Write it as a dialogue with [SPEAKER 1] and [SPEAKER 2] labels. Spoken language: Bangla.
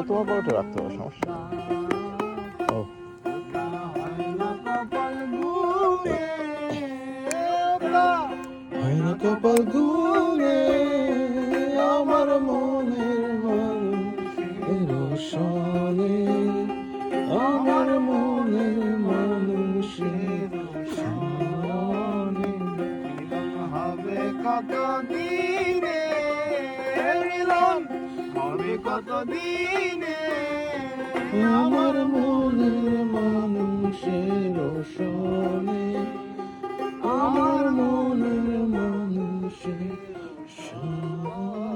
[SPEAKER 1] তোমার পকেটে রাখতে হবে, সমস্যা নেই। ও হয় না কপাল গুনে আমার মনের মানুষের সনে, আমার মনের মানুষের সনে।
[SPEAKER 2] হবে কত দিনে মিলন, হবে কত দিনে
[SPEAKER 1] আমার মনের মানুষের সনে, আমার মনের মানুষের সনে।